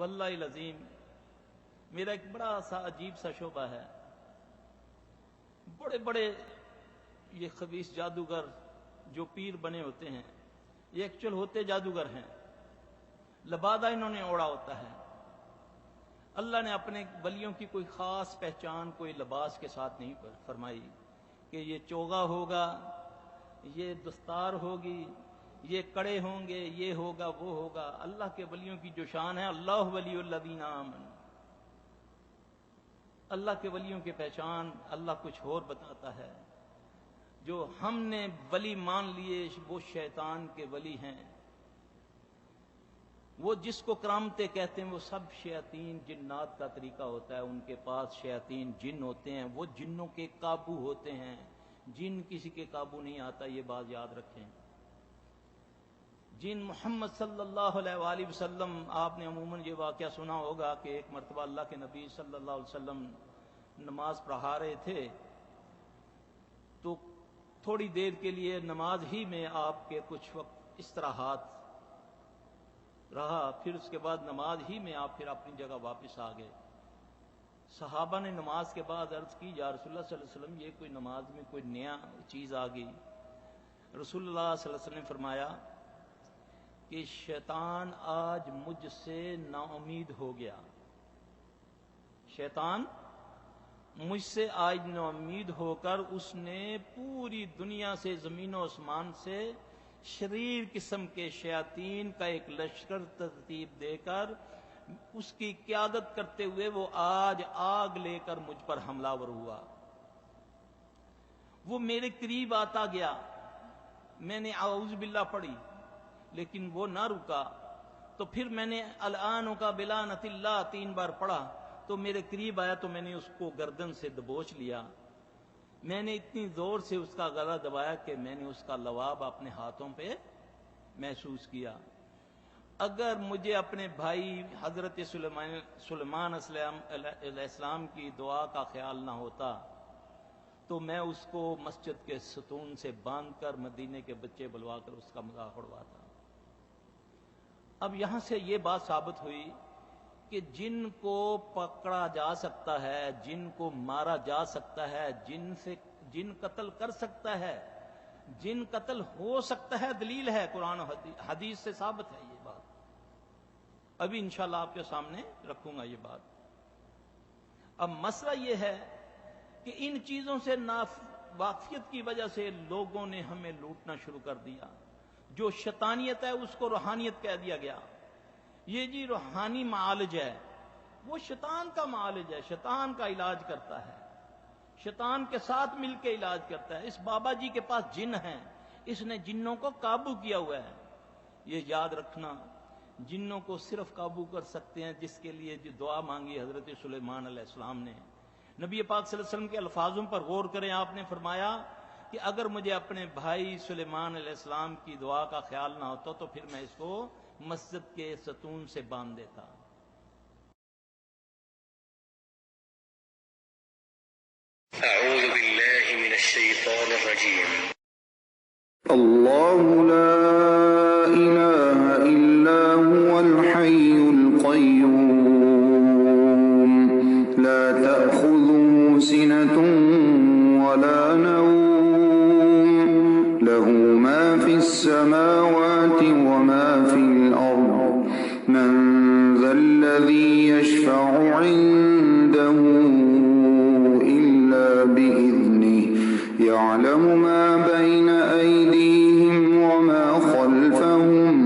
واللہ العظیم میرا ایک بڑا سا عجیب سا شعبہ ہے. بڑے بڑے یہ خبیث جادوگر جو پیر بنے ہوتے ہیں یہ ایکچوئل ہوتے جادوگر ہیں. لبادہ انہوں نے اوڑا ہوتا ہے. اللہ نے اپنے ولیوں کی کوئی خاص پہچان کوئی لباس کے ساتھ نہیں فرمائی کہ یہ چوغا ہوگا، یہ دستار ہوگی، یہ کڑے ہوں گے، یہ ہوگا وہ ہوگا. اللہ کے ولیوں کی جو شان ہے، اللہ ولی الذین آمنوا، اللہ کے ولیوں کی پہچان اللہ کچھ اور بتاتا ہے. جو ہم نے ولی مان لیے وہ شیطان کے ولی ہیں. وہ جس کو کرامتیں کہتے ہیں وہ سب شیاطین جنات کا طریقہ ہوتا ہے. ان کے پاس شیاطین جن ہوتے ہیں، وہ جنوں کے قابو ہوتے ہیں. جن کسی کے قابو نہیں آتا، یہ بات یاد رکھیں. جن محمد صلی اللہ علیہ وآلہ وسلم، آپ نے عموماً یہ واقعہ سنا ہوگا کہ ایک مرتبہ اللہ کے نبی صلی اللہ علیہ وسلم نماز پڑھا رہے تھے تو تھوڑی دیر کے لیے نماز ہی میں آپ کے کچھ وقت استراحات رہا. پھر اس کے بعد نماز ہی میں آپ پھر اپنی جگہ واپس آ گئے. صحابہ نے نماز کے بعد عرض کی، یا رسول اللہ صلی اللہ علیہ وسلم یہ کوئی نماز میں کوئی نیا چیز آ گئی. رسول اللہ صلی اللہ علیہ وسلم نے فرمایا کہ شیطان آج مجھ سے نا امید ہو گیا. شیطان مجھ سے آج نا امید ہو کر اس نے پوری دنیا سے، زمین و آسمان سے شریر قسم کے شیاطین کا ایک لشکر ترتیب دے کر اس کی قیادت کرتے ہوئے وہ آج آگ لے کر مجھ پر حملہ ور ہوا. وہ میرے قریب آتا گیا. میں نے اعوذ باللہ پڑھی لیکن وہ نہ رکا. تو پھر میں نے الآن کا بلعنت اللہ 3 بار پڑھا تو میرے قریب آیا تو میں نے اس کو گردن سے دبوچ لیا. میں نے اتنی زور سے اس کا گلا دبایا کہ میں نے اس کا لواب اپنے ہاتھوں پہ محسوس کیا. اگر مجھے اپنے بھائی حضرت سلیمان علیہ السلام کی دعا کا خیال نہ ہوتا تو میں اس کو مسجد کے ستون سے باندھ کر مدینے کے بچے بلوا کر اس کا مذاق اڑواتا. اب یہاں سے یہ بات ثابت ہوئی کہ جن کو پکڑا جا سکتا ہے، جن کو مارا جا سکتا ہے، جن قتل کر سکتا ہے، جن قتل ہو سکتا ہے، دلیل ہے قرآن و حدیث سے ثابت ہے یہ بات. ابھی انشاءاللہ آپ کے سامنے رکھوں گا یہ بات. اب مسئلہ یہ ہے کہ ان چیزوں سے ناواقفیت کی وجہ سے لوگوں نے ہمیں لوٹنا شروع کر دیا. جو شیطانیت ہے اس کو روحانیت کہہ دیا گیا. یہ جی روحانی معالج ہے، وہ شیطان کا معالج ہے، شیطان کا علاج کرتا ہے، شیطان کے ساتھ مل کے علاج کرتا ہے. اس بابا جی کے پاس جن ہیں، اس نے جنوں کو قابو کیا ہوا ہے. یہ یاد رکھنا، جنوں کو صرف قابو کر سکتے ہیں جس کے لیے جو دعا مانگی حضرت سلیمان علیہ السلام نے. نبی پاک صلی اللہ علیہ وسلم کے الفاظوں پر غور کریں. آپ نے فرمایا کہ اگر مجھے اپنے بھائی سلیمان علیہ السلام کی دعا کا خیال نہ ہوتا تو پھر میں اس کو مسجد کے ستون سے باندھ دیتا. اعوذ باللہ من الشیطان الرجیم. اللہ لا الہ الا هو الحی القیوم لا تأخذه سنة ولا نوم له ما في السماوات وما في الأرض من ذا الذي يشفع عنده إلا بإذنه يعلم ما بين أيديهم وما خلفهم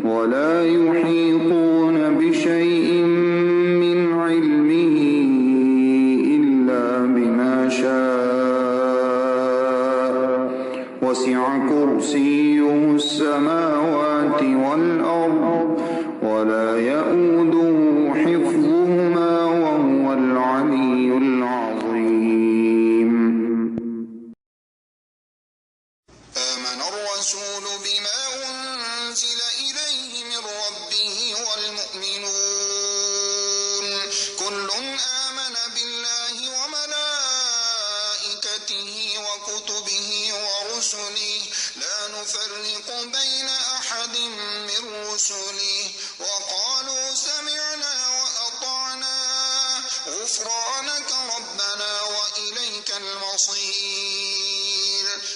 ولا يحيطون بشيء من علمه إلا بما شاء وسع كرسيه السماوات والأرض ولا يؤوده حفظهما وهو العلي العظيم. آمن الرسول بما أنزل إليه من ربه والمؤمنون كل آمن بالله وملائكته وكتبه ورسله لا نفرق بين أحد من رسله وقالوا سمعنا غفرانك ربنا وإليك المصير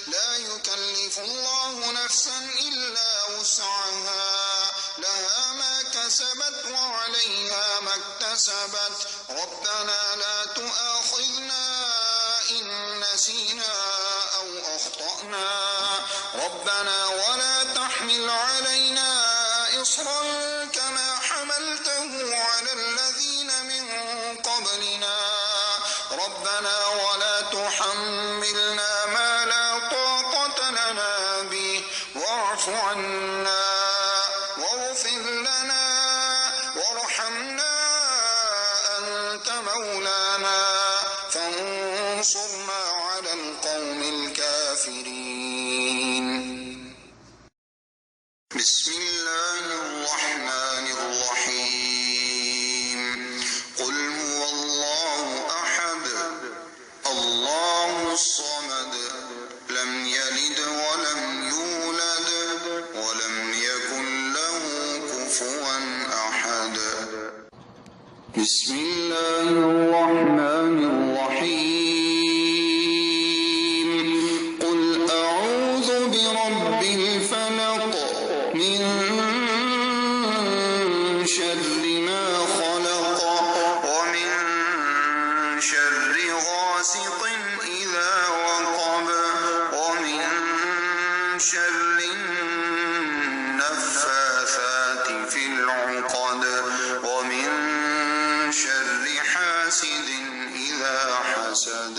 لا يكلف الله نفسا إلا وسعها لها ما كسبت وعليها ما اكتسبت ربنا لا تؤاخذنا إن نسينا أو أخطأنا ربنا ولا تحمل علينا إصرا كما حملته على الذين من قبلنا ربنا ولا تحملنا ما لا طاقة لنا به واعف عنا واغفر لنا وارحمنا أنت مولانا فانصرنا على القوم الكافرين بسم الله الرحمن الرحيم قل هو الله أحد الله الصمد لم يلد ولم يولد ولم يكن له كفوا أحد بسم الله الرحمن الرحيم قل أعوذ برب الفلق من شر ما خلق ومن شر غاسق إذا وقب ومن شر النفاثات في العقد ومن شر حاسد إذا حسد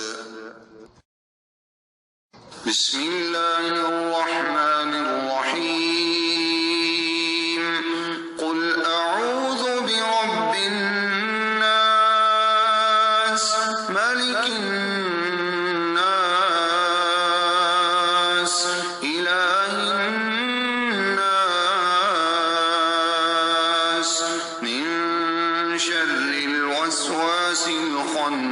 بسم الله الرحمن الرحيم قل أعوذ برب الناس ملك الناس إله الناس من شر الوسواس الخناس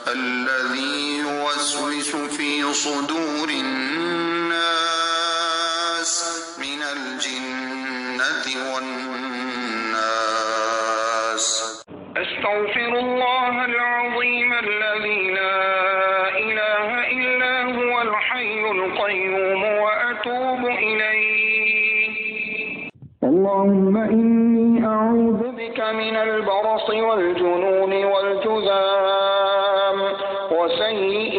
الذي يوسوس في صدور الناس من الجنة والناس أستغفر الله العظيم الذي لا إله إلا هو الحي القيوم وأتوب إليه اللهم إني أعوذ بك من البرص والجنون والجذام وسيء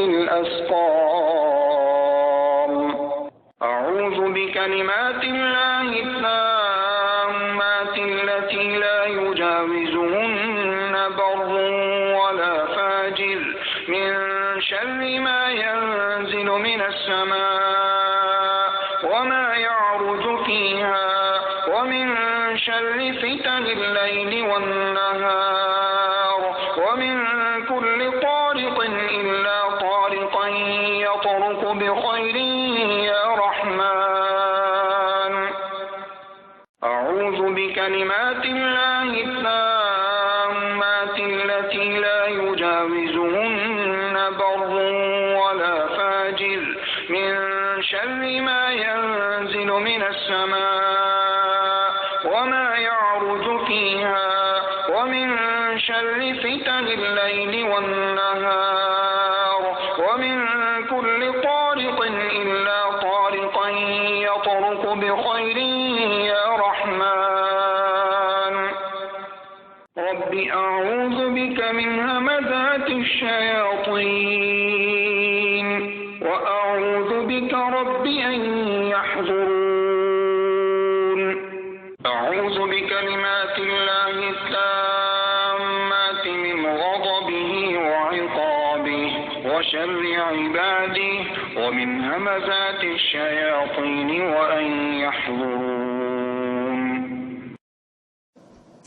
الأسقام أعوذ بكلمات الله التامات التي لا يجاوزهن بر ولا فاجر من شر ما ينزل من السماء وما يعرج فيها ومن شر فتن الليل والنهار ومن كل طارق إلا طارقا يطرق بخير يا رحمن أعوذ بكلمات الله التامات التي لا يجاوزهن بر ولا فاجر من شر ما ينزل من السماء وما يعرج فيها ومن شر فتن الليل والنهار ومن كل طارق إلا طارقا يطرق بخير يا رحمن رب أعوذ بك من همزات الشياطين وأعوذ بك رب أن يحضرون أعوذ بكلمات الله التامات من غضبه وعقابه وشر عباده ومن همزات الشياطين وأن يحضرون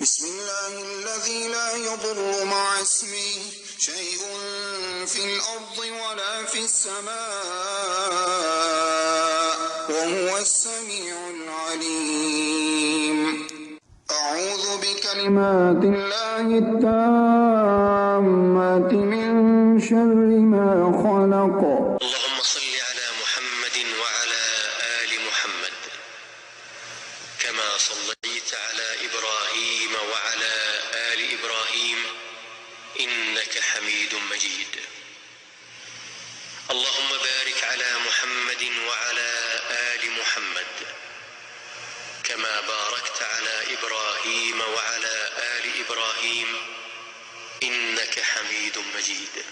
بسم الله الذي لا يضر مع اسمه شيء في الأرض ولا في السماء وهو السميع العليم أعوذ بكلمات الله التامات من شر ما خلق اللهم صل على محمد وعلى آل محمد كما صليت على إبراهيم وعلى آل إنك حميد مجيد. اللهم بارك على محمد وعلى آل محمد كما باركت على إبراهيم وعلى آل إبراهيم إنك حميد مجيد.